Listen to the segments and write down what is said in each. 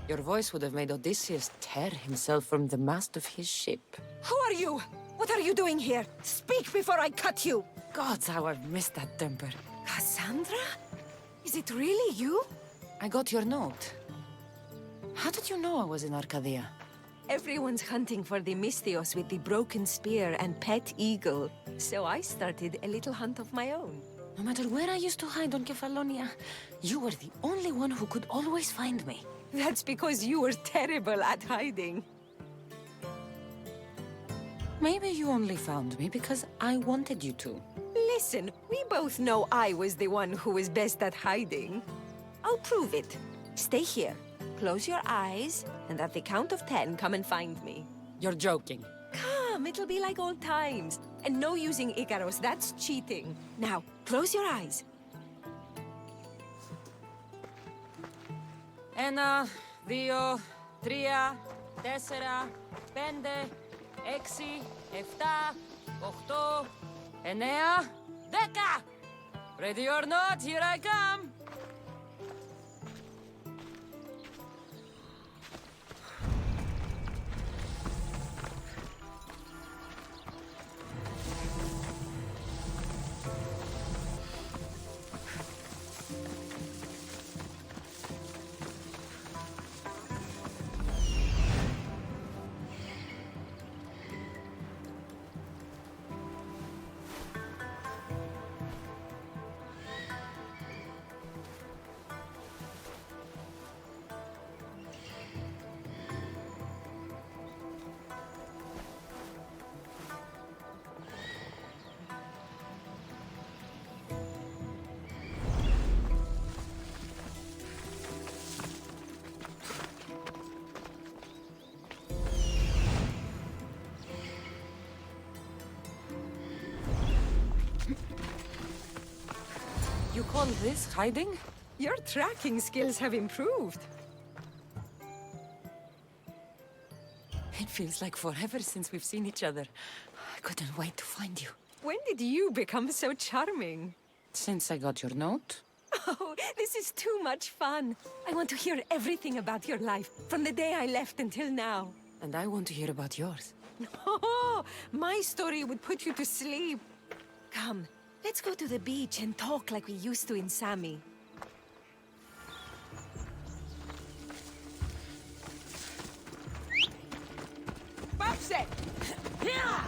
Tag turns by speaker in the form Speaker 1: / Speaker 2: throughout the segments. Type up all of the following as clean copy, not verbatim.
Speaker 1: Your voice would have made Odysseus tear himself from the mast of his ship.
Speaker 2: Who are you? What are you doing here? Speak before I cut you!
Speaker 1: Gods, how I've missed that temper.
Speaker 2: Kassandra? Is it really you?
Speaker 1: I got your note. How did you know I was in Arcadia?
Speaker 2: Everyone's hunting for the Misthios with the broken spear and pet eagle. So I started a little hunt of my own.
Speaker 1: No matter where I used to hide on Kefalonia, you were the only one who could always find me.
Speaker 2: That's because you were terrible at hiding.
Speaker 1: Maybe you only found me because I wanted you to.
Speaker 2: Listen, we both know I was the one who was best at hiding. I'll prove it. Stay here. Close your eyes, and at the count of 10, come and find me.
Speaker 1: You're joking.
Speaker 2: Come, it'll be like old times. And no using Icaros, that's cheating. Now, close your eyes.
Speaker 1: Ένα, δύο, τρία, τέσσερα, πέντε, έξι, εφτά, οχτώ, εννέα, δέκα! Ready or not, here I come! You call this hiding?
Speaker 2: Your tracking skills have improved.
Speaker 1: It feels like forever since we've seen each other. I couldn't wait to find you.
Speaker 2: When did you become so charming?
Speaker 1: Since I got your note.
Speaker 2: Oh, this is too much fun. I want to hear everything about your life, from the day I left until now.
Speaker 1: And I want to hear about yours.
Speaker 2: Oh, my story would put you to sleep. Come, let's go to the beach and talk like we used to in Sami. Babse! Yeah!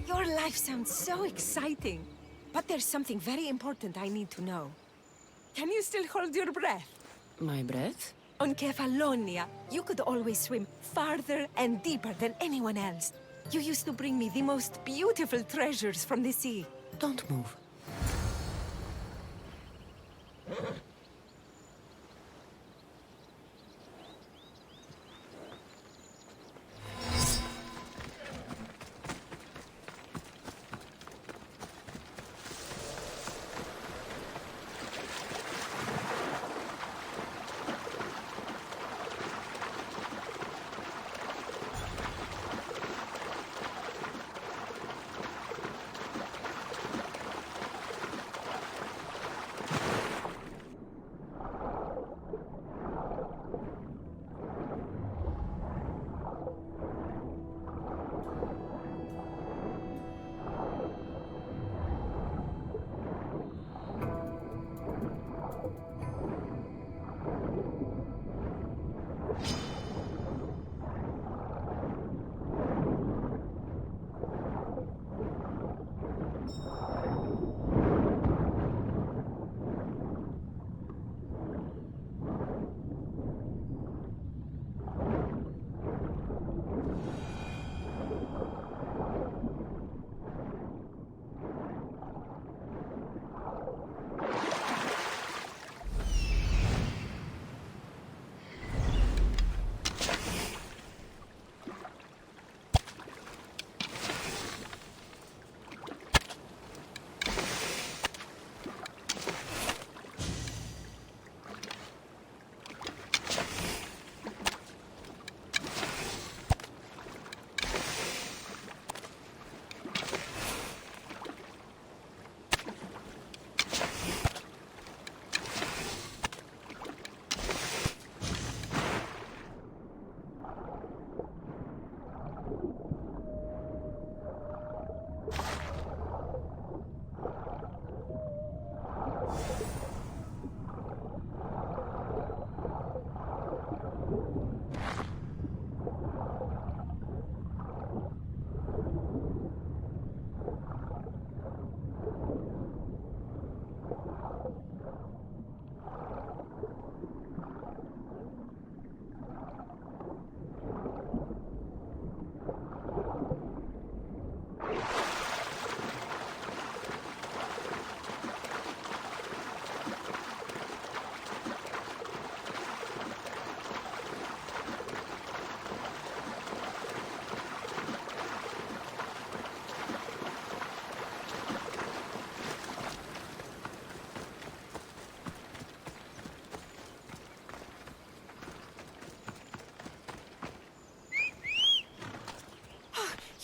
Speaker 2: Your life sounds so exciting. But there's something very important I need to know. Can you still hold your breath?
Speaker 1: My breath?
Speaker 2: On Kefalonia, you could always swim farther and deeper than anyone else. You used to bring me the most beautiful treasures from the sea.
Speaker 1: Don't move.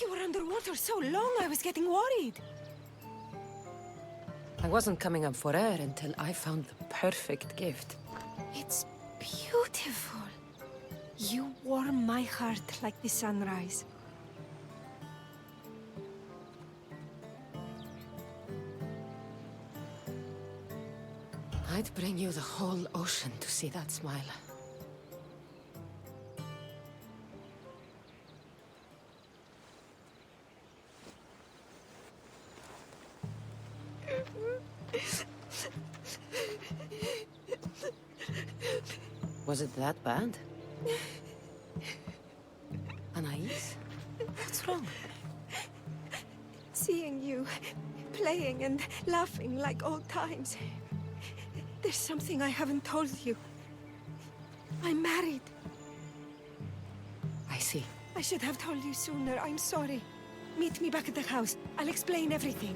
Speaker 2: You were underwater so long, I was getting worried.
Speaker 1: I wasn't coming up for air until I found the perfect gift.
Speaker 2: It's beautiful. You warm my heart like the sunrise.
Speaker 1: I'd bring you the whole ocean to see that smile. Was it that bad? Anais? What's wrong?
Speaker 2: Seeing you playing and laughing like old times. There's something I haven't told you. I'm married.
Speaker 1: I see.
Speaker 2: I should have told you sooner. I'm sorry. Meet me back at the house. I'll explain everything.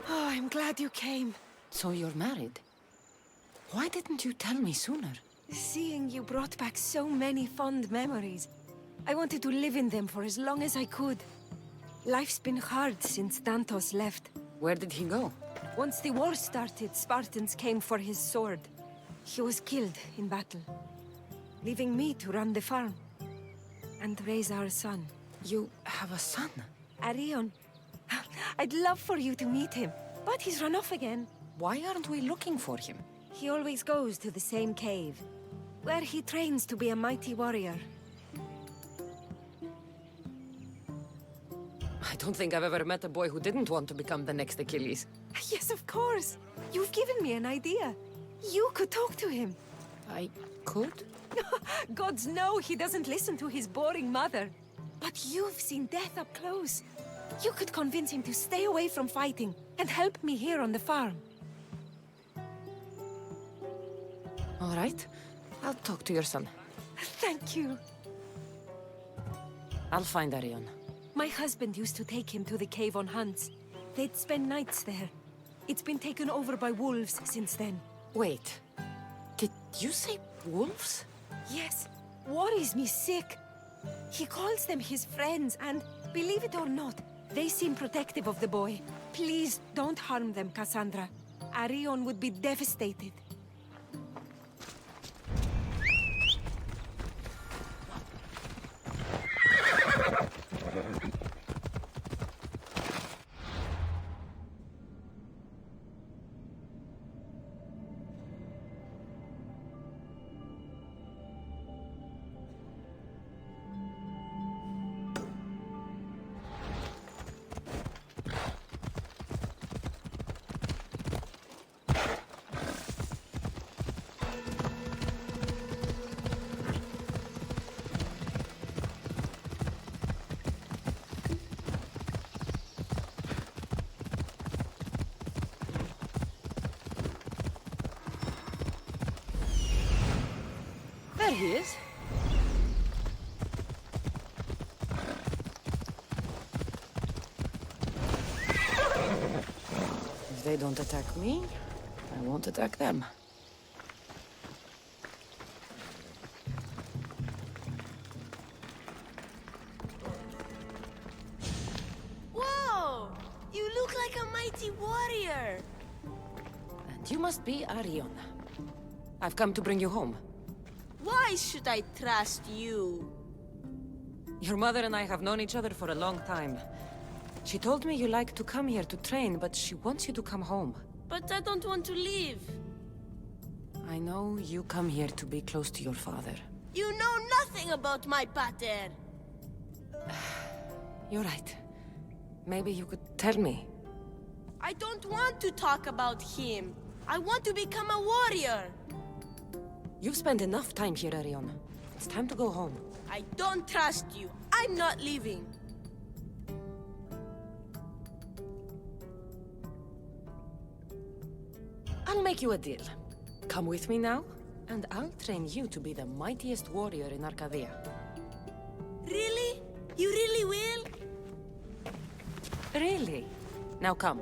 Speaker 2: Oh, I'm glad you came.
Speaker 1: So you're married? Why didn't you tell me sooner?
Speaker 2: Seeing you brought back so many fond memories. I wanted to live in them for as long as I could. Life's been hard since Dantos left.
Speaker 1: Where did he go?
Speaker 2: Once the war started, Spartans came for his sword. He was killed in battle, leaving me to run the farm and raise our son.
Speaker 1: You have a son?
Speaker 2: Arion. I'd love for you to meet him, but he's run off again.
Speaker 1: Why aren't we looking for him?
Speaker 2: He always goes to the same cave, where he trains to be a mighty warrior.
Speaker 1: I don't think I've ever met a boy who didn't want to become the next Achilles.
Speaker 2: Yes, of course. You've given me an idea. You could talk to him.
Speaker 1: I could?
Speaker 2: Gods know he doesn't listen to his boring mother. But you've seen death up close. You could convince him to stay away from fighting and help me here on the farm.
Speaker 1: All right. I'll talk to your son.
Speaker 2: Thank you.
Speaker 1: I'll find Arion.
Speaker 2: My husband used to take him to the cave on hunts. They'd spend nights there. It's been taken over by wolves since then.
Speaker 1: Wait. Did you say wolves?
Speaker 2: Yes. Worries me sick. He calls them his friends, and believe it or not, they seem protective of the boy. Please don't harm them, Kassandra. Arion would be devastated.
Speaker 1: There he is. If they don't attack me, I won't attack them.
Speaker 3: Whoa! You look like a mighty warrior!
Speaker 1: And you must be Arion. I've come to bring you home.
Speaker 3: Why should I trust you?
Speaker 1: Your mother and I have known each other for a long time. She told me you like to come here to train, but she wants you to come home.
Speaker 3: But I don't want to leave.
Speaker 1: I know you come here to be close to your father.
Speaker 3: You know nothing about my pater.
Speaker 1: You're right. Maybe you could tell me.
Speaker 3: I don't want to talk about him. I want to become a warrior.
Speaker 1: You've spent enough time here, Arion. It's time to go home.
Speaker 3: I don't trust you. I'm not leaving.
Speaker 1: I'll make you a deal. Come with me now, and I'll train you to be the mightiest warrior in Arcadia.
Speaker 3: Really? You really will?
Speaker 1: Really? Now come.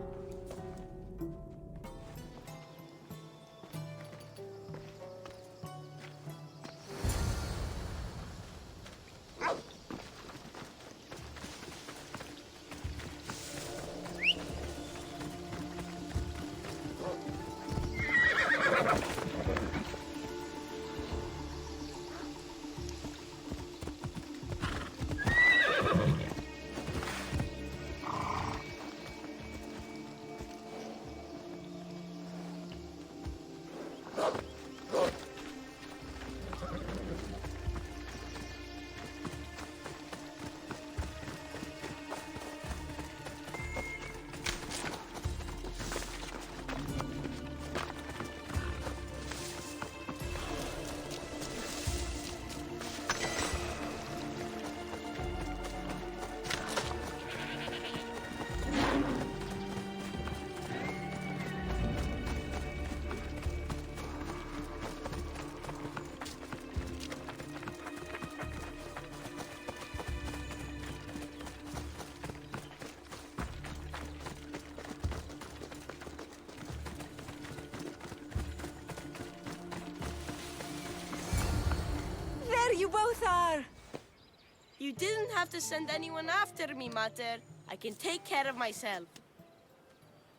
Speaker 2: you both are!
Speaker 3: You didn't have to send anyone after me, Mater. I can take care of myself.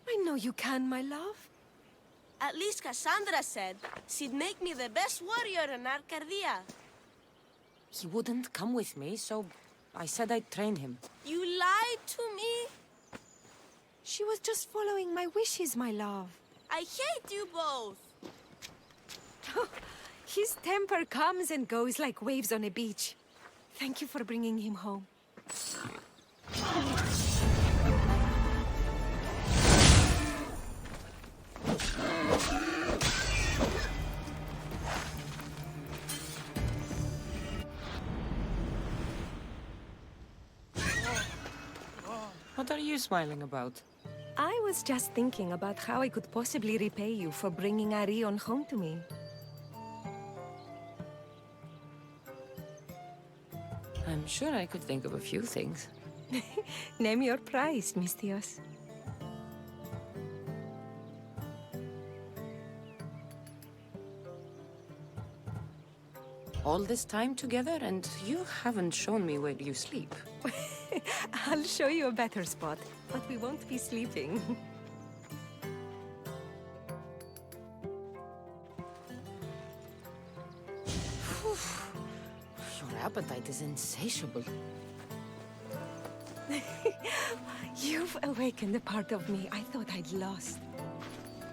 Speaker 2: I know you can, my love.
Speaker 3: At least Kassandra said she'd make me the best warrior in Arcadia.
Speaker 1: He wouldn't come with me, so I said I'd train him.
Speaker 3: You lied to me?
Speaker 2: She was just following my wishes, my love.
Speaker 3: I hate you both.
Speaker 2: His temper comes and goes like waves on a beach. Thank you for bringing him home.
Speaker 1: What are you smiling about?
Speaker 2: I was just thinking about how I could possibly repay you for bringing Arion home to me.
Speaker 1: I'm sure I could think of a few things.
Speaker 2: Name your price, Mistios.
Speaker 1: All this time together, and you haven't shown me where you sleep.
Speaker 2: I'll show you a better spot, but we won't be sleeping.
Speaker 1: Your appetite is insatiable.
Speaker 2: You've awakened a part of me I thought I'd lost.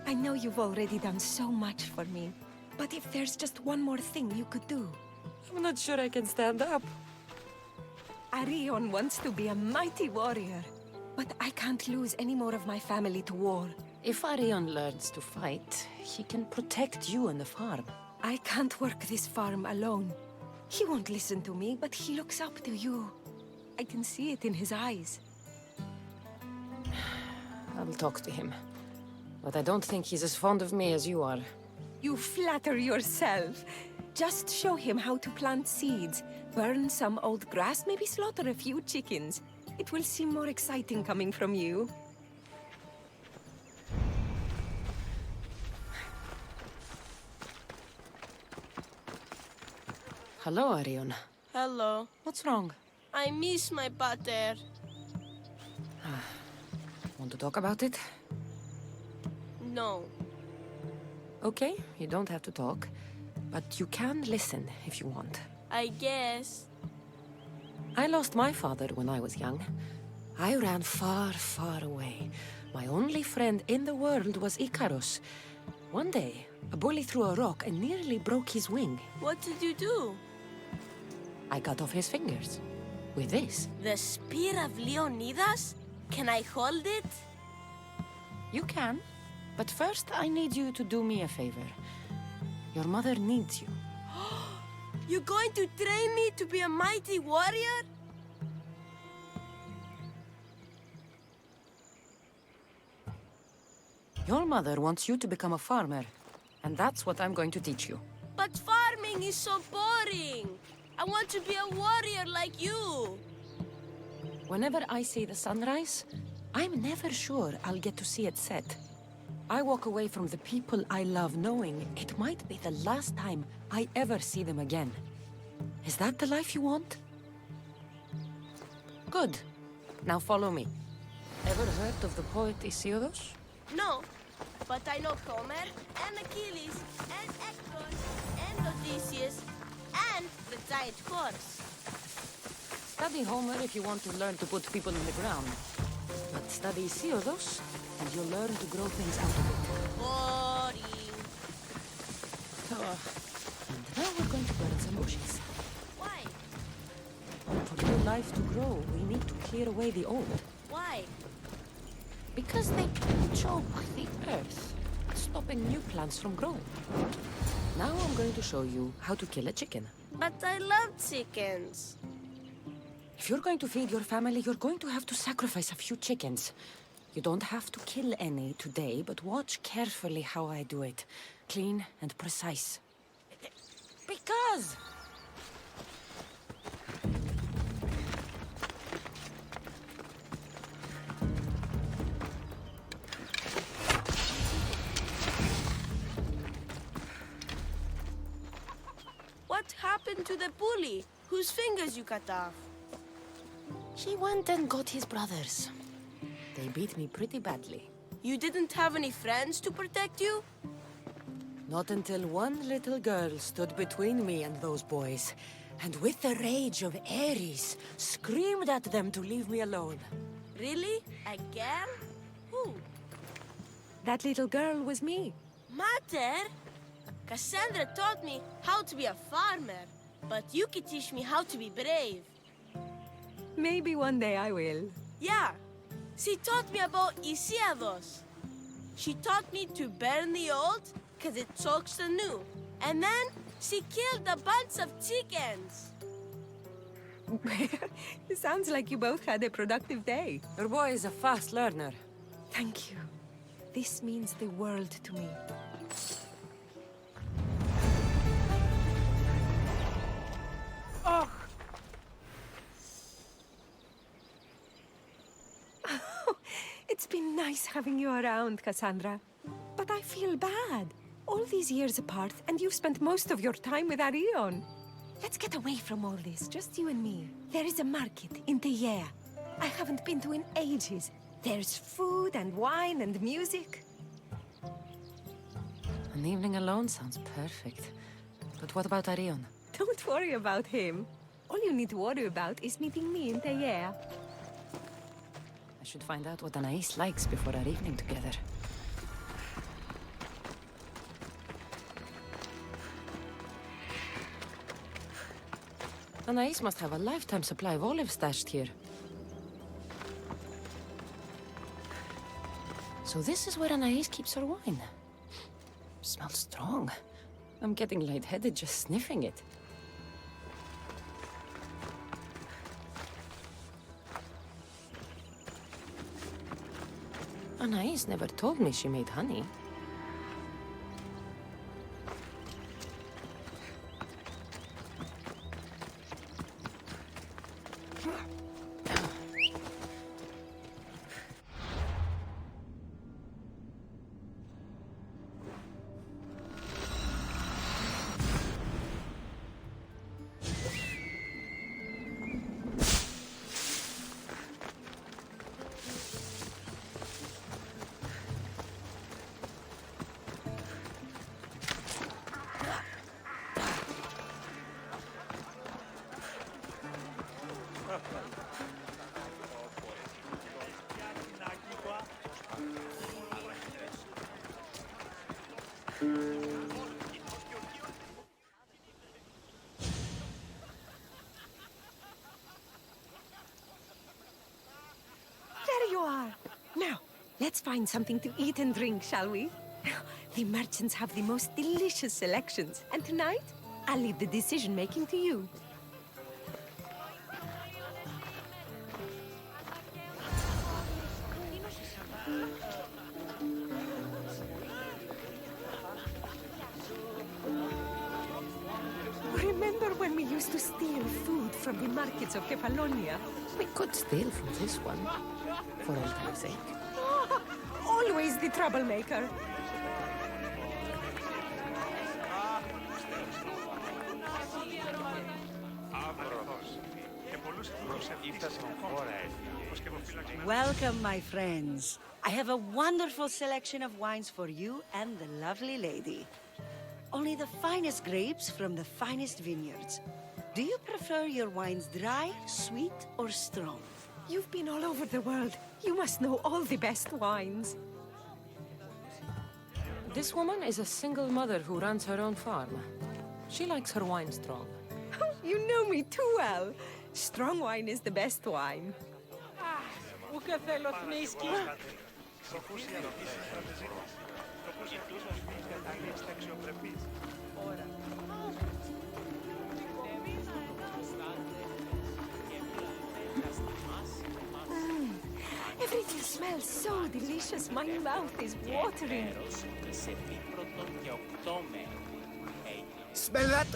Speaker 2: I know you've already done so much for me, but if there's just one more thing you could do.
Speaker 1: I'm not sure I can stand up.
Speaker 2: Arion wants to be a mighty warrior, but I can't lose any more of my family to war.
Speaker 1: If Arion learns to fight, he can protect you and the farm.
Speaker 2: I can't work this farm alone. He won't listen to me, but he looks up to you. I can see it in his eyes.
Speaker 1: I'll talk to him. But I don't think he's as fond of me as you are.
Speaker 2: You flatter yourself. Just show him how to plant seeds, burn some old grass, maybe slaughter a few chickens. It will seem more exciting coming from you.
Speaker 1: Hello, Arion.
Speaker 3: Hello.
Speaker 1: What's wrong?
Speaker 3: I miss my pater.
Speaker 1: Want to talk about it?
Speaker 3: No.
Speaker 1: Okay, you don't have to talk. But you can listen if you want.
Speaker 3: I guess.
Speaker 1: I lost my father when I was young. I ran far, far away. My only friend in the world was Icarus. One day, a bully threw a rock and nearly broke his wing.
Speaker 3: What did you do?
Speaker 1: I cut off his fingers. With this.
Speaker 3: The spear of Leonidas? Can I hold it?
Speaker 1: You can. But first, I need you to do me a favor. Your mother needs you.
Speaker 3: You're going to train me to be a mighty warrior?
Speaker 1: Your mother wants you to become a farmer. And that's what I'm going to teach you.
Speaker 3: But farming is so boring. I want to be a warrior like you.
Speaker 1: Whenever I see the sunrise, I'm never sure I'll get to see it set. I walk away from the people I love knowing it might be the last time I ever see them again. Is that the life you want? Good. Now follow me. Ever heard of the poet Isildos?
Speaker 3: No, but I know Homer, and Achilles, and Hector, and Odysseus, and the giant horse.
Speaker 1: Study Homer if you want to learn to put people in the ground. But study Isildos, and you'll learn to grow things out of it.
Speaker 3: Boring.
Speaker 1: And now we're going to burn some bushes.
Speaker 3: Why?
Speaker 1: For new life to grow, we need to clear away the old.
Speaker 3: Why?
Speaker 1: Because they choke the earth, stopping new plants from growing. Now I'm going to show you how to kill a chicken.
Speaker 3: But I love chickens.
Speaker 1: If you're going to feed your family, you're going to have to sacrifice a few chickens. You don't have to kill any today, but watch carefully how I do it. Clean and precise. Because...
Speaker 3: What What happened to the bully whose fingers you cut off?
Speaker 1: She went and got his brothers. They beat me pretty badly.
Speaker 3: You didn't have any friends to protect you?
Speaker 1: Not until one little girl stood between me and those boys, and with the rage of Ares, screamed at them to leave me alone.
Speaker 3: Really? Again? Who?
Speaker 2: That little girl was me.
Speaker 3: Mater? Kassandra taught me how to be a farmer, but you could teach me how to be brave.
Speaker 2: Maybe one day I will.
Speaker 3: Yeah, she taught me about Isiados. She taught me to burn the old, because it chokes the new. And then she killed a bunch of chickens.
Speaker 2: It sounds like you both had a productive day.
Speaker 1: Your boy is a fast learner.
Speaker 2: Thank you. This means the world to me. Oh! It's been nice having you around, Kassandra. But I feel bad. All these years apart, and you've spent most of your time with Arion. Let's get away from all this, just you and me. There is a market in Teia. I haven't been to in ages. There's food and wine and music.
Speaker 1: An evening alone sounds perfect. But what about Arion?
Speaker 2: Don't worry about him. All you need to worry about is meeting me in Teia.
Speaker 1: I should find out what Anais likes before our evening together. Anais must have a lifetime supply of olives stashed here. So this is where Anais keeps her wine. Smells strong. I'm getting lightheaded just sniffing it. Anais never told me she made honey.
Speaker 2: There you are. Now, let's find something to eat and drink, shall we? The merchants have the most delicious selections. And tonight, I'll leave the decision-making to you. Remember when we used to steal food from the markets of Kefalonia?
Speaker 1: We could steal from this one, for old time's sake.
Speaker 2: Always the troublemaker.
Speaker 4: Welcome, my friends. I have a wonderful selection of wines for you and the lovely lady. Only the finest grapes from the finest vineyards. Do you prefer your wines dry, sweet, or strong?
Speaker 2: You've been all over the world. You must know all the best wines.
Speaker 1: This woman is a single mother who runs her own farm. She likes her wine strong.
Speaker 2: You know me too well. Strong wine is the best wine. Everything smells so delicious. My mouth is watering.
Speaker 5: Smell that?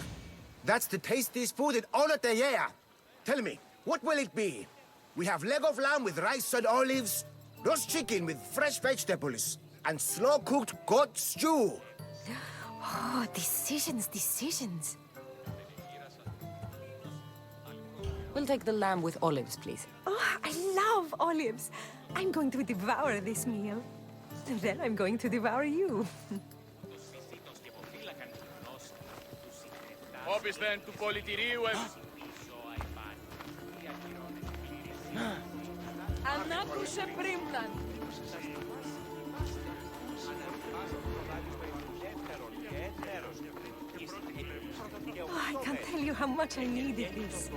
Speaker 5: That's the tastiest food in all of the year. Tell me, what will it be? We have leg of lamb with rice and olives, roast chicken with fresh vegetables, and slow-cooked goat stew.
Speaker 2: Oh, decisions, decisions.
Speaker 1: We'll take the lamb with olives, please.
Speaker 2: Oh, I love olives. I'm going to devour this meal. And then I'm going to devour you.
Speaker 6: Όπισθεν του πολιτηρίου
Speaker 2: Ανάκουσε πρίμναν. Oh, I can't tell you how much I needed this.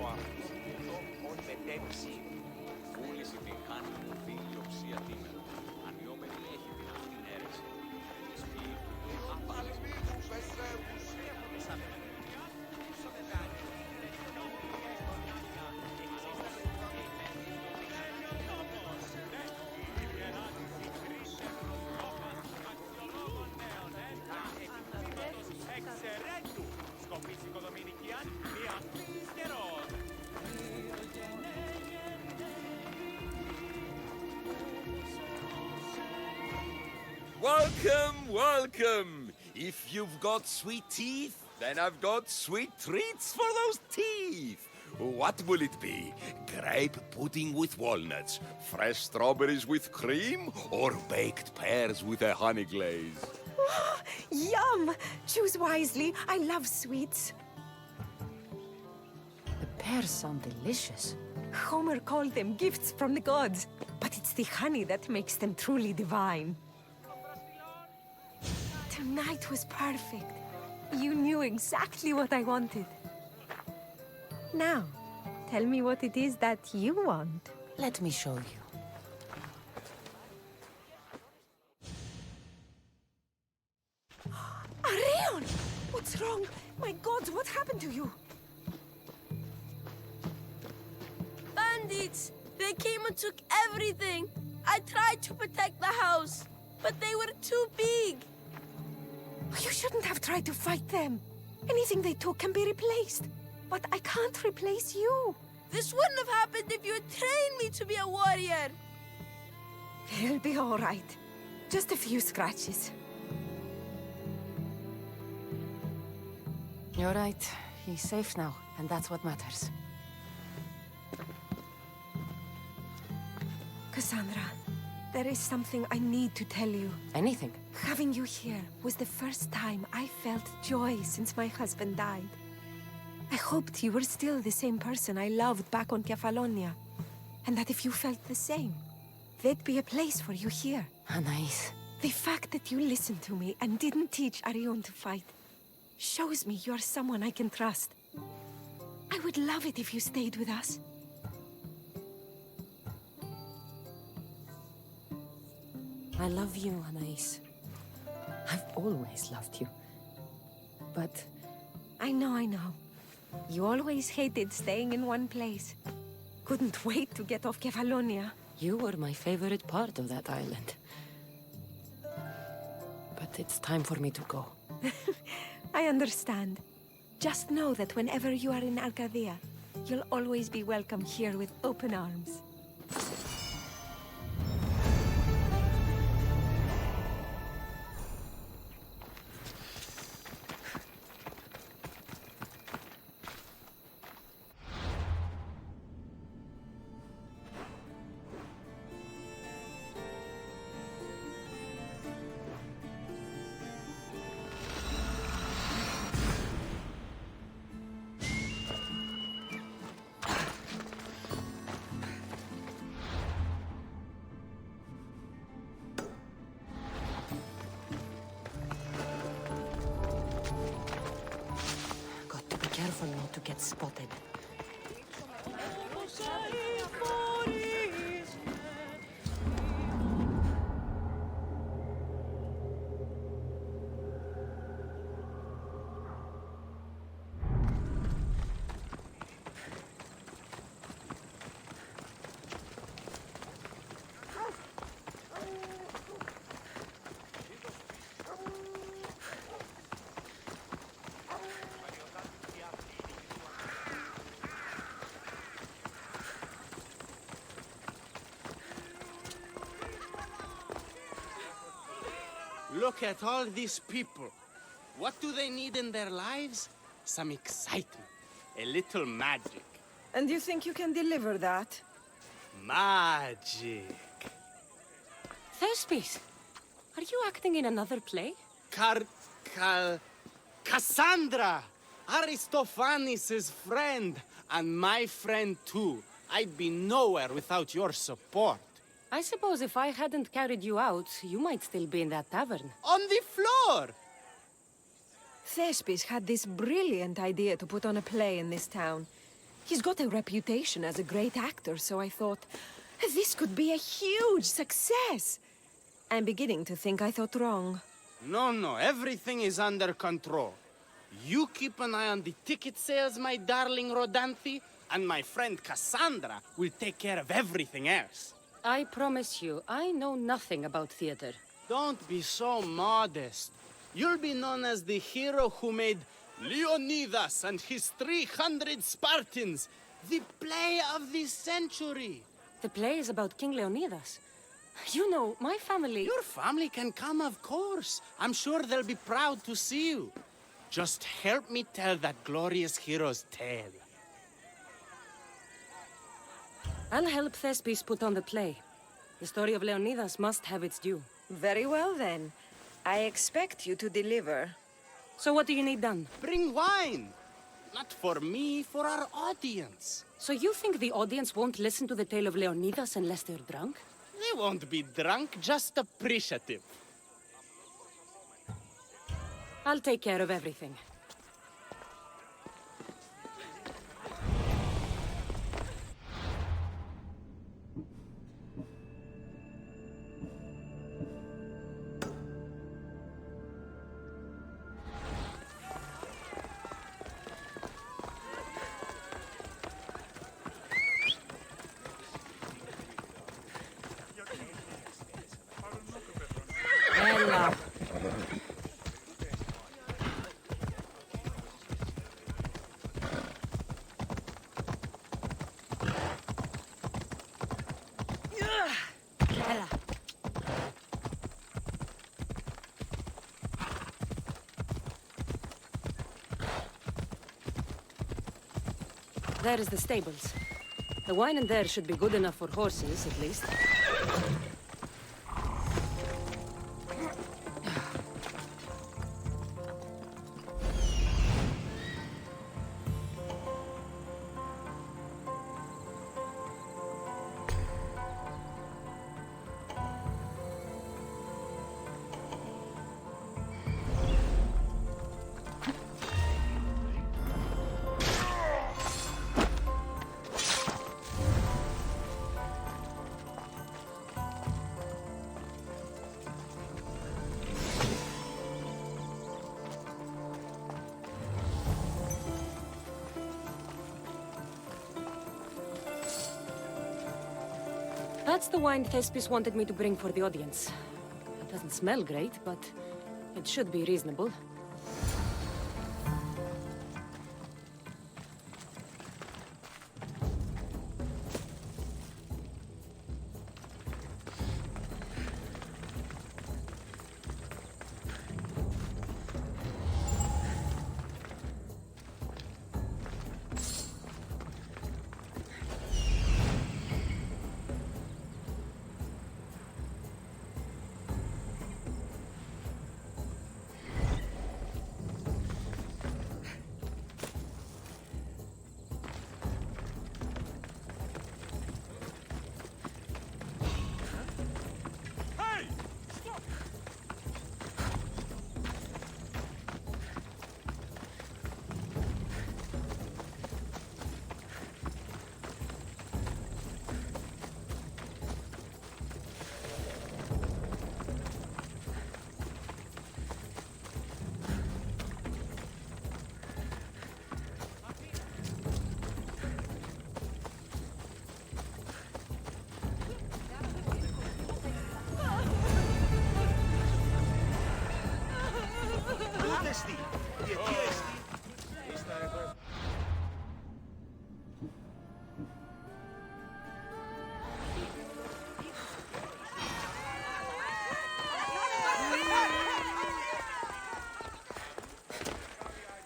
Speaker 7: Welcome, welcome! If you've got sweet teeth, then I've got sweet treats for those teeth! What will it be? Grape pudding with walnuts, fresh strawberries with cream, or baked pears with a honey glaze?
Speaker 2: Yum! Choose wisely. I love sweets.
Speaker 1: The pears sound delicious.
Speaker 2: Homer called them gifts from the gods, but it's the honey that makes them truly divine. Tonight was perfect. You knew exactly what I wanted. Now, tell me what it is that you want.
Speaker 1: Let me show you.
Speaker 2: Arion! What's wrong? My gods, what happened to you?
Speaker 3: Bandits! They came and took everything. I tried to protect the house, but they were too big.
Speaker 2: You shouldn't have tried to fight them. Anything they took can be replaced. But I can't replace you.
Speaker 3: This wouldn't have happened if you had trained me to be a warrior.
Speaker 2: It'll be all right. Just a few scratches.
Speaker 1: You're right. He's safe now, and that's what matters.
Speaker 2: Kassandra, there is something I need to tell you.
Speaker 1: Anything.
Speaker 2: Having you here was the first time I felt joy since my husband died. I hoped you were still the same person I loved back on Kefalonia, and that if you felt the same, there'd be a place for you here.
Speaker 1: Anais.
Speaker 2: The fact that you listened to me and didn't teach Arion to fight shows me you're someone I can trust. I would love it if you stayed with us.
Speaker 1: I love you, Anais. I've always loved you. But
Speaker 2: I know. You always hated staying in one place. Couldn't wait to get off Kefalonia.
Speaker 1: you were my favorite part of that island. But it's time for me to go.
Speaker 2: I understand. Just know that whenever you are in Arcadia, you'll always be welcome here with open arms.
Speaker 1: Got to be careful not to get spotted.
Speaker 6: Look at all these people. What do they need in their lives? Some excitement, a little magic.
Speaker 2: And you think you can deliver that?
Speaker 6: Magic.
Speaker 1: Thespis, are you acting in another play?
Speaker 6: Kassandra! Aristophanes' friend, and my friend too. I'd be nowhere without your support.
Speaker 1: I suppose if I hadn't carried you out, you might still be in that tavern.
Speaker 6: On the floor!
Speaker 2: Thespis had this brilliant idea to put on a play in this town. He's got a reputation as a great actor, so I thought, this could be a huge success. I'm beginning to think I thought wrong.
Speaker 6: No, everything is under control. You keep an eye on the ticket sales, my darling Rodanthe, and my friend Kassandra will take care of everything else.
Speaker 1: I promise you, I know nothing about theater.
Speaker 6: Don't be so modest. You'll be known as the hero who made Leonidas and his 300 Spartans, the play of the century.
Speaker 1: The play is about King Leonidas. You know, my family...
Speaker 6: Your family can come, of course. I'm sure they'll be proud to see you. Just help me tell that glorious hero's tale.
Speaker 1: I'll help Thespis put on the play. The story of Leonidas must have its due.
Speaker 2: Very well, then. I expect you to deliver.
Speaker 1: So what do you need done?
Speaker 6: Bring wine. Not for me, for our audience.
Speaker 1: So you think the audience won't listen to the tale of Leonidas unless they're drunk?
Speaker 6: They won't be drunk, just appreciative.
Speaker 1: I'll take care of everything. Bella. Bella. There is the stables. The wine in there should be good enough for horses, at least. That's the wine Thespis wanted me to bring for the audience. It doesn't smell great, but it should be reasonable.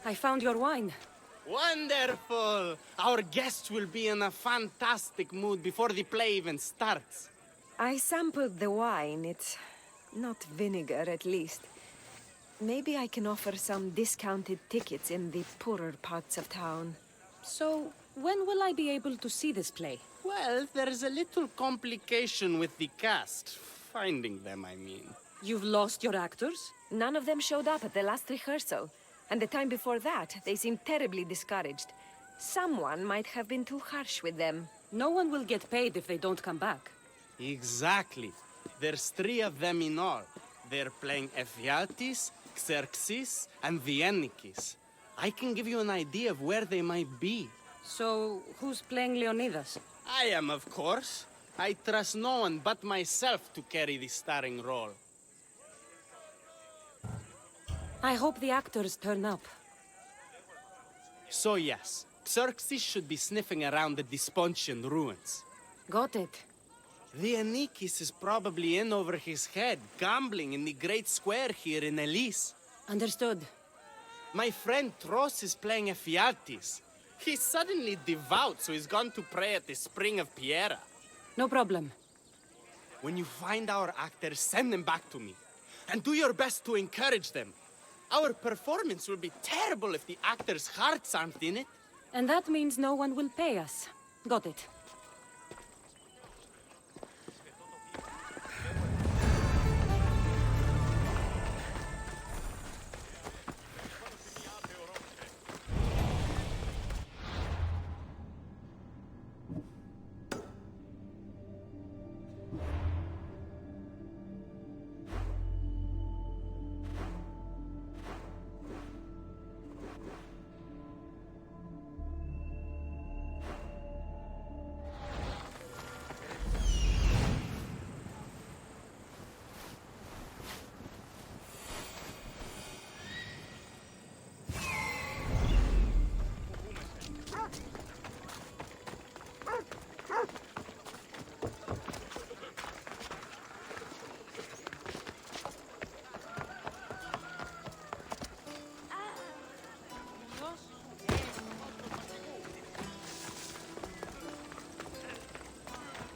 Speaker 1: I found your wine.
Speaker 6: Wonderful! Our guests will be in a fantastic mood before the play even starts.
Speaker 2: I sampled the wine. It's not vinegar, at least. Maybe I can offer some discounted tickets in the poorer parts of town.
Speaker 1: So, when will I be able to see this play?
Speaker 6: Well, there's a little complication with the cast. Finding them, I mean.
Speaker 1: You've lost your actors?
Speaker 2: None of them showed up at the last rehearsal. And the time before that, they seemed terribly discouraged. Someone might have been too harsh with them.
Speaker 1: No one will get paid if they don't come back.
Speaker 6: Exactly. There's 3 of them in all. They're playing Ephialtes, Xerxes, and the Ennikis. I can give you an idea of where they might be.
Speaker 1: So, who's playing Leonidas?
Speaker 6: I am, of course. I trust no one but myself to carry the starring role.
Speaker 1: I hope the actors turn up.
Speaker 6: So yes, Xerxes should be sniffing around the Despontian ruins.
Speaker 1: Got it.
Speaker 6: The Ennikis is probably in over his head, gambling in the great square here in Elise.
Speaker 1: Understood.
Speaker 6: My friend Tros is playing Ephialtes. He's suddenly devout, so he's gone to pray at the spring of Piera.
Speaker 1: No problem.
Speaker 6: When you find our actors, send them back to me. And do your best to encourage them. Our performance will be terrible if the actors' hearts aren't in it.
Speaker 1: And that means no one will pay us. Got it.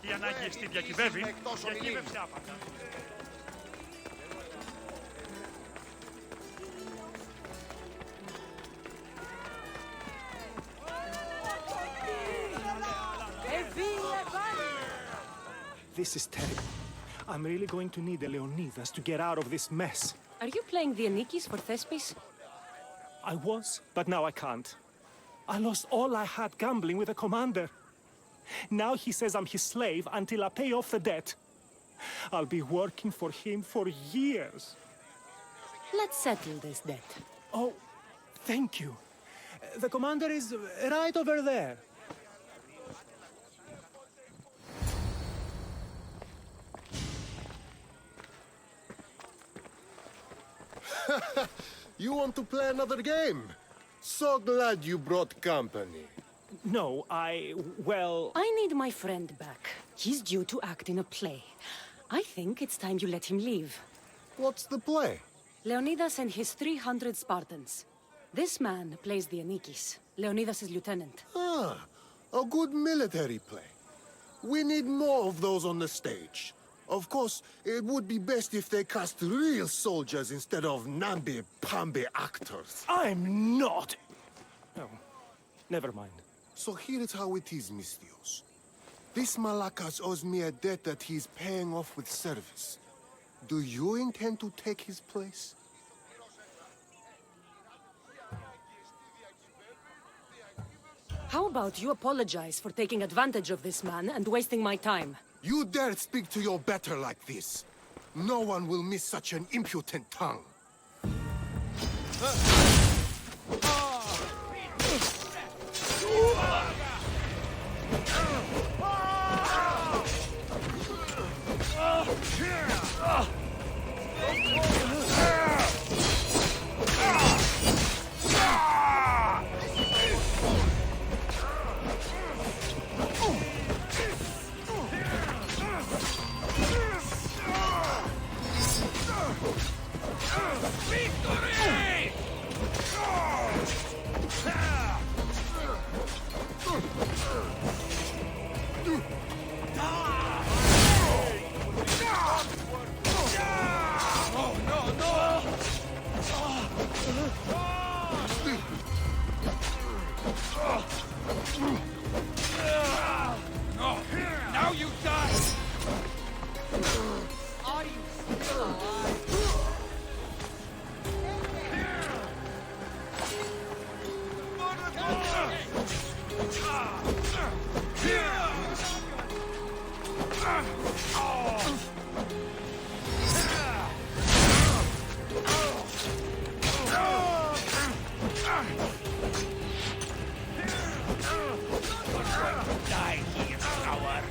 Speaker 8: Η ανάγκη στη διακυβεύει, διακύβευσε άπατα. This is terrible. I'm really going to need a Leonidas to get out of this mess.
Speaker 1: Are you playing the Ennikis for Thespis?
Speaker 8: I was, but now I can't. I lost all I had gambling with the commander. Now he says I'm his slave until I pay off the debt. I'll be working for him for years.
Speaker 1: Let's settle this debt.
Speaker 8: Oh, thank you. The commander is right over there.
Speaker 9: You want to play another game? So glad you brought company.
Speaker 8: No, well...
Speaker 1: I need my friend back. He's due to act in a play. I think it's time you let him leave.
Speaker 9: What's the play?
Speaker 1: Leonidas and his 300 Spartans. This man plays the Ennikis, Leonidas' lieutenant.
Speaker 9: Ah, a good military play. We need more of those on the stage. Of course, it would be best if they cast real soldiers instead of namby-pamby actors.
Speaker 8: I'm not... Oh, never mind.
Speaker 9: So here's how it is, Mystios. This Malakas owes me a debt that he's paying off with service. Do you intend to take his place?
Speaker 1: How about you apologize for taking advantage of this man and wasting my time?
Speaker 9: You dare speak to your better like this. No one will miss such an impudent tongue.
Speaker 7: Now you die!
Speaker 3: Are you still alive?
Speaker 7: Die here, coward!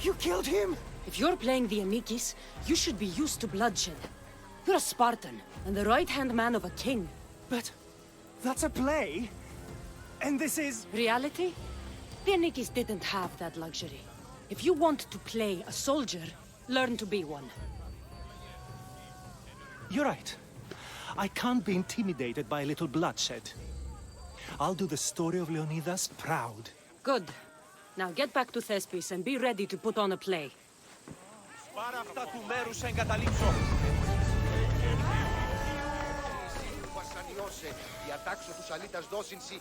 Speaker 5: You killed him?
Speaker 1: If you're playing the Amicus, you should be used to bloodshed. You're a Spartan, and the right-hand man of a king.
Speaker 8: But that's a play. And this is...
Speaker 1: Reality? The Amicus didn't have that luxury. If you want to play a soldier, learn to be one.
Speaker 8: You're right. I can't be intimidated by a little bloodshed. I'll do the story of Leonidas proud.
Speaker 1: Good. Now get back to Thespis and be ready to put on a play.
Speaker 10: Πάρ' αυτά του μέρους σε εγκαταλείψω.
Speaker 5: Βασανιώσε, διατάξω τους αλήτας δώσυνση.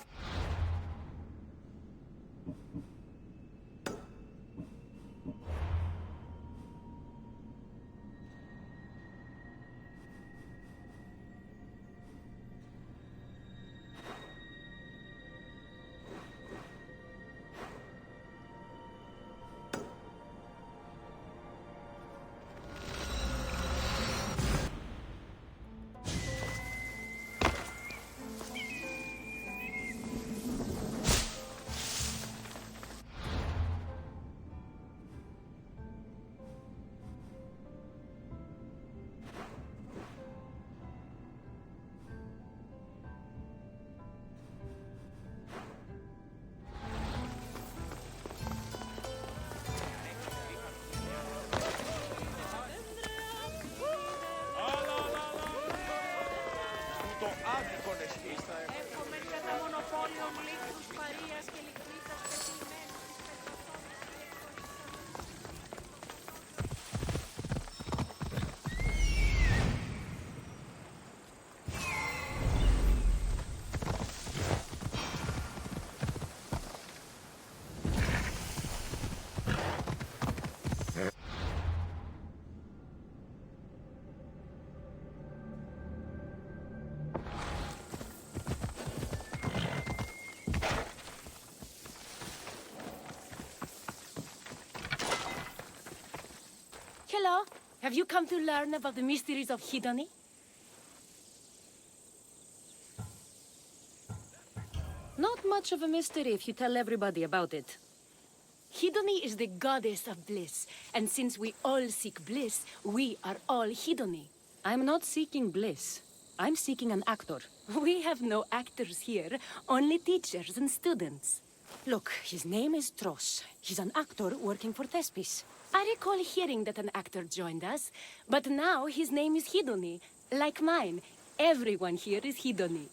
Speaker 3: Έχουμε κατά μονοπόλιο γλύκους παρείας και λικτρίτας πετυμένης στις
Speaker 1: Hello. Have you come to learn about the mysteries of Hedony? Not much of a mystery if you tell everybody about it. Hedony is the goddess of bliss, and since we all seek bliss, we are all Hedony. I'm not seeking bliss. I'm seeking an actor. We have no actors here, only teachers and students. Look, his name is Tros. He's an actor working for Thespis. I recall hearing that an actor joined us, but now his name is Hedony. Like mine, everyone here is Hedony.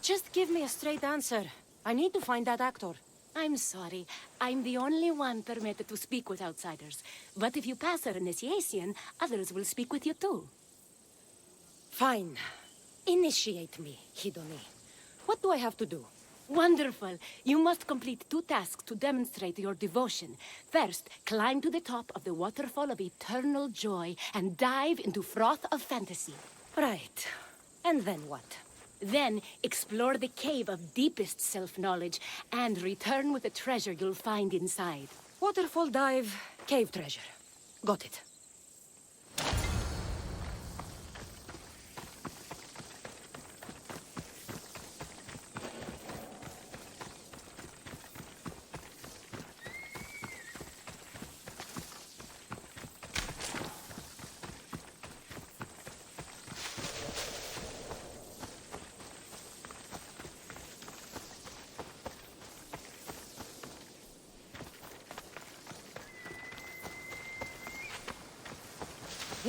Speaker 1: Just give me a straight answer. I need to find that actor. I'm sorry. I'm the only one permitted to speak with outsiders. But if you pass our initiation, others will speak with you too. Fine. Initiate me, Hedony. What do I have to do? Wonderful. You must complete 2 tasks to demonstrate your devotion. First, climb to the top of the waterfall of eternal joy and dive into froth of fantasy. Right. And then what? Then, explore the cave of deepest self-knowledge and return with the treasure you'll find inside. Waterfall dive, cave treasure. Got it.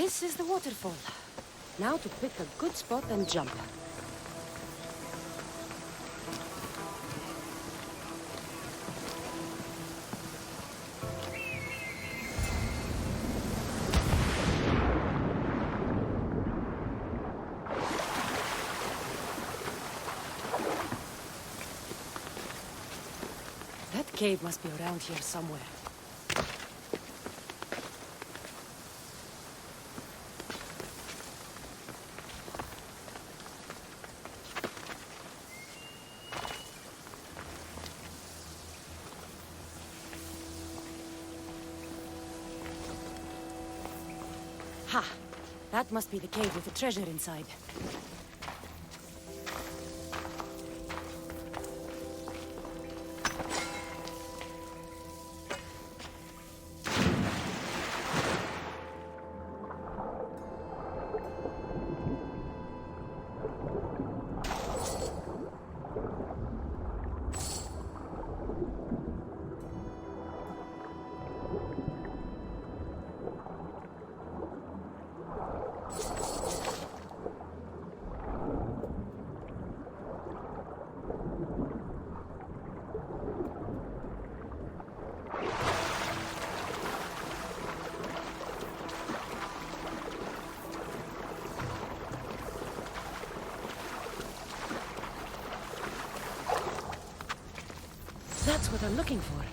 Speaker 1: This is the waterfall. Now to pick a good spot and jump. That cave must be around here somewhere. Ha! That must be the cave with the treasure inside. That's what I'm looking for.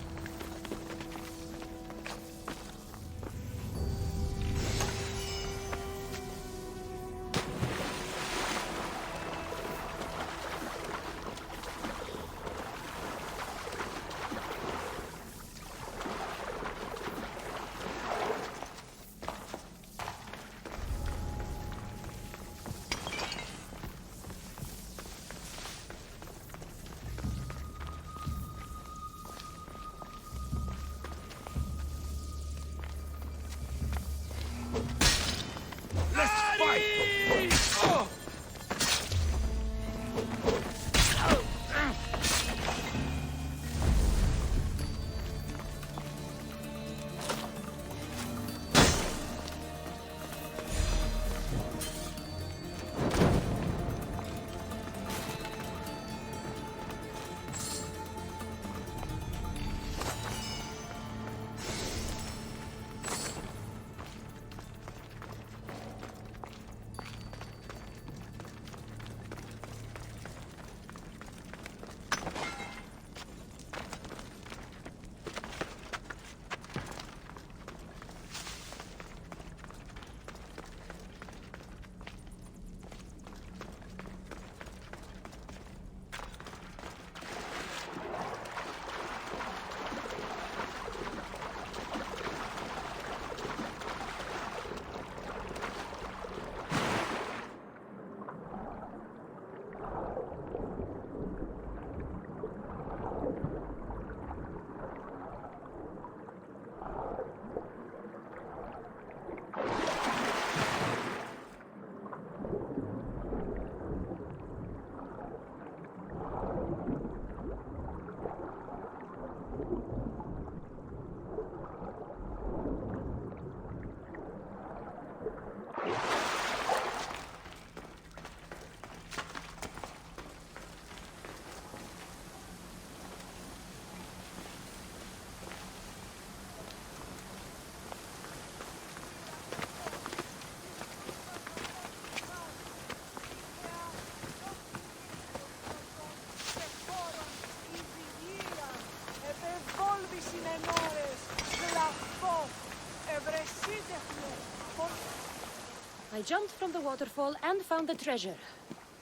Speaker 1: I jumped from the waterfall and found the treasure.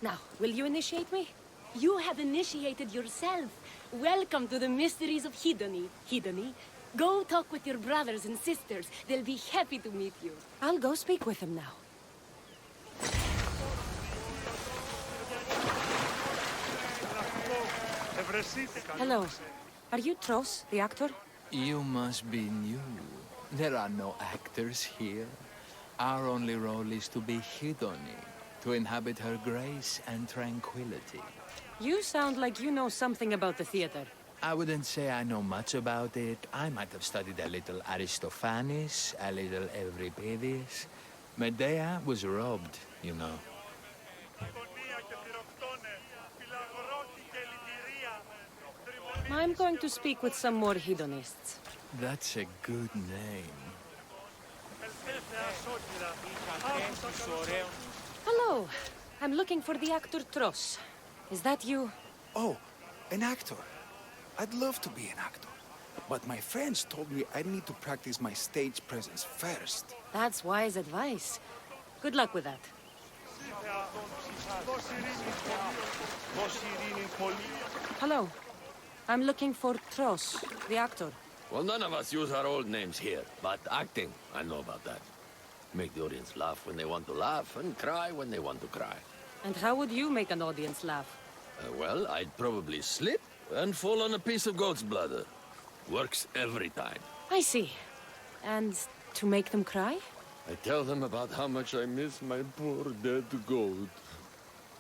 Speaker 1: Now, will you initiate me?
Speaker 11: You have initiated yourself. Welcome to the mysteries of Hedony. Hedony, go talk with your brothers and sisters. They'll be happy to meet you.
Speaker 1: I'll go speak with them now. Hello. Are you Tros, the actor?
Speaker 12: You must be new. There are no actors here. Our only role is to be Hedony, to inhabit her grace and tranquility.
Speaker 1: You sound like you know something about the theater.
Speaker 12: I wouldn't say I know much about it. I might have studied a little Aristophanes, a little Euripides. Medea was robbed, you know.
Speaker 1: I'm going to speak with some more hedonists.
Speaker 12: That's a good name.
Speaker 1: Hello. I'm looking for the actor Tross. Is that you?
Speaker 13: Oh, an actor. I'd love to be an actor. But my friends told me I need to practice my stage presence first.
Speaker 1: That's wise advice. Good luck with that. Hello. I'm looking for Tross, the actor.
Speaker 14: Well, none of us use our old names here, but acting, I know about that. Make the audience laugh when they want to laugh, and cry when they want to cry.
Speaker 1: And how would you make an audience laugh?
Speaker 14: Well, I'd probably slip and fall on a piece of goat's bladder. Works every time.
Speaker 1: I see. And to make them cry?
Speaker 14: I tell them about how much I miss my poor dead goat.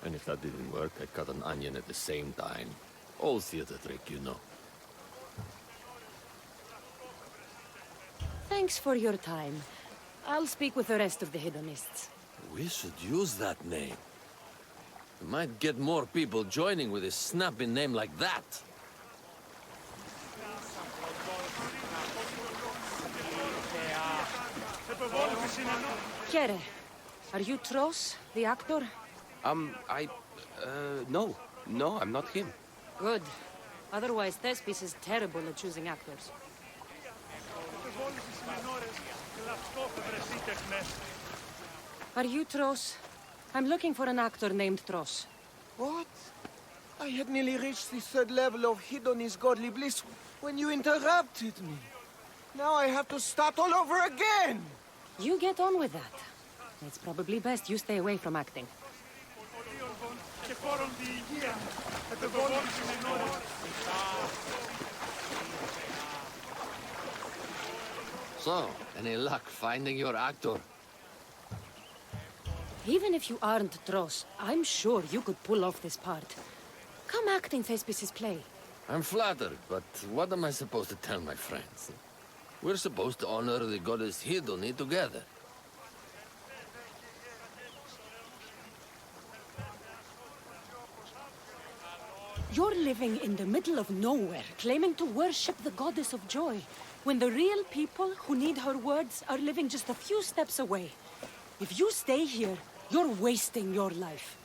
Speaker 14: And if that didn't work, I'd cut an onion at the same time. Old theater trick, you know.
Speaker 1: Thanks for your time. I'll speak with the rest of the hedonists.
Speaker 14: We should use that name. We might get more people joining with a snappy name like that.
Speaker 1: Kere, are you Tross, the actor?
Speaker 15: No, I'm not him.
Speaker 1: Good. Otherwise, Thespis is terrible at choosing actors. Are you Tross? I'm looking for an actor named Tross.
Speaker 15: What? I had nearly reached the third level of Hedon's godly bliss when you interrupted me. Now I have to start all over again!
Speaker 1: You get on with that. It's probably best you stay away from acting.
Speaker 14: So, any luck finding your actor?
Speaker 1: Even if you aren't Tross, I'm sure you could pull off this part. Come act in Thespis' play.
Speaker 14: I'm flattered, but what am I supposed to tell my friends? We're supposed to honor the goddess Hedone together.
Speaker 1: You're living in the middle of nowhere, claiming to worship the goddess of joy, when the real people who need her words are living just a few steps away. If you stay here, you're wasting your life.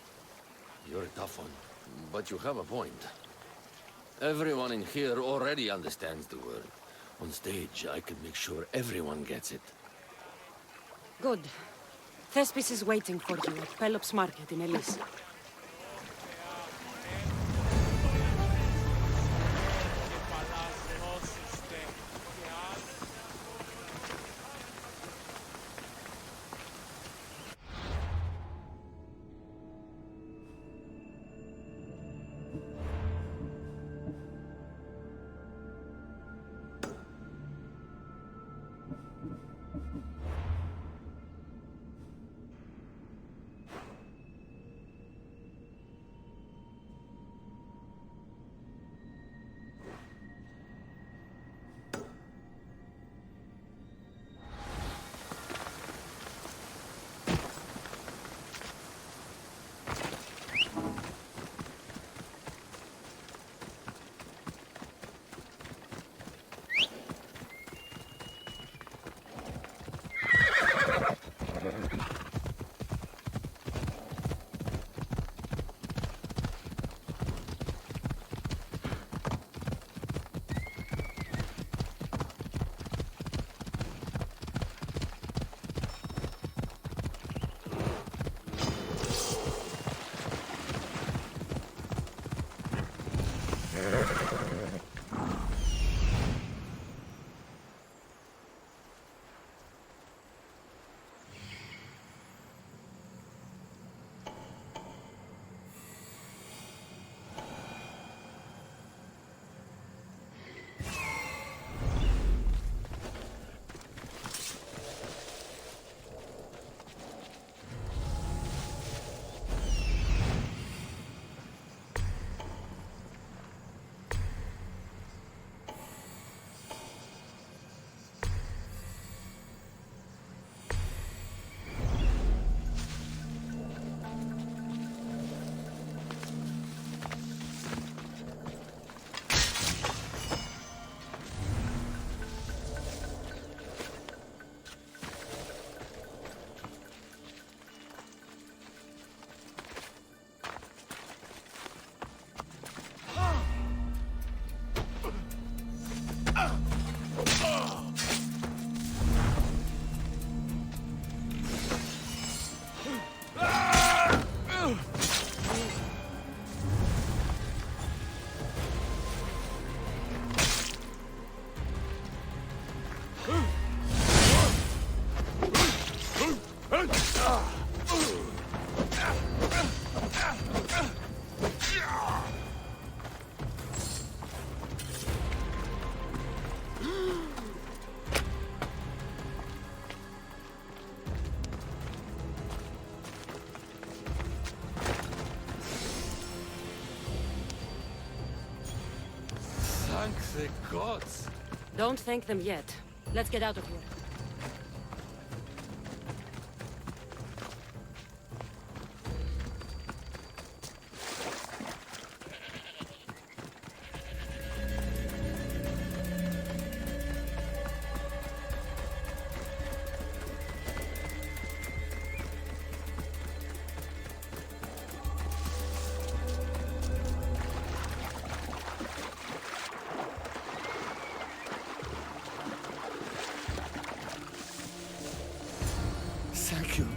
Speaker 14: You're a tough one, but you have a point. Everyone in here already understands the word. On stage, I can make sure everyone gets it.
Speaker 1: Good. Thespis is waiting for you at Pelops Market in Elise.
Speaker 12: Thank the gods.
Speaker 1: Don't thank them yet. Let's get out of here.
Speaker 14: Thank you.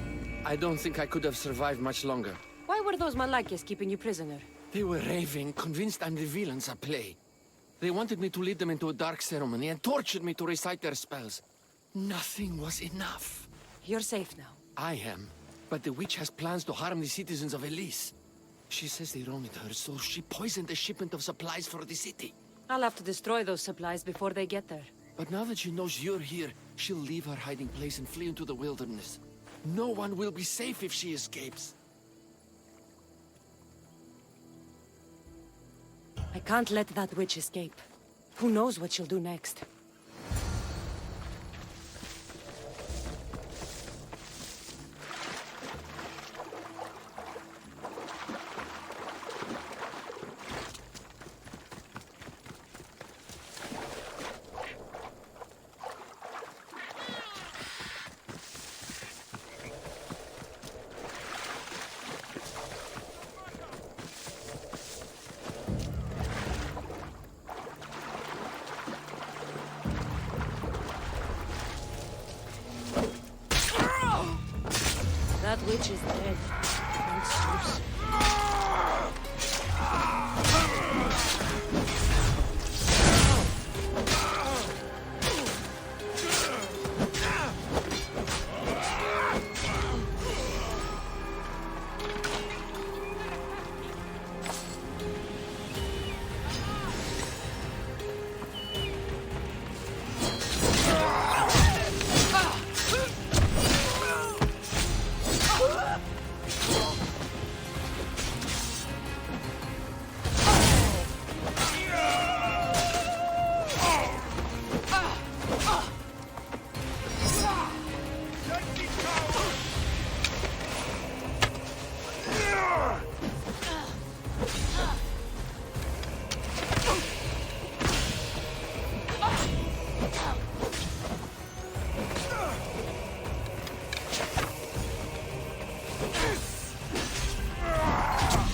Speaker 14: I don't think I could have survived much longer.
Speaker 1: Why were those Malakis keeping you prisoner?
Speaker 14: They were raving, convinced I'm the villains at play. They wanted me to lead them into a dark ceremony and tortured me to recite their spells. Nothing was enough.
Speaker 1: You're safe now.
Speaker 14: I am, but the witch has plans to harm the citizens of Elise. She says they wronged her, so she poisoned the shipment of supplies for the city.
Speaker 1: I'll have to destroy those supplies before they get there.
Speaker 14: But now that she knows you're here, she'll leave her hiding place and flee into the wilderness. No one will be safe if she escapes.
Speaker 1: I can't let that witch escape. Who knows what she'll do next? That witch is dead.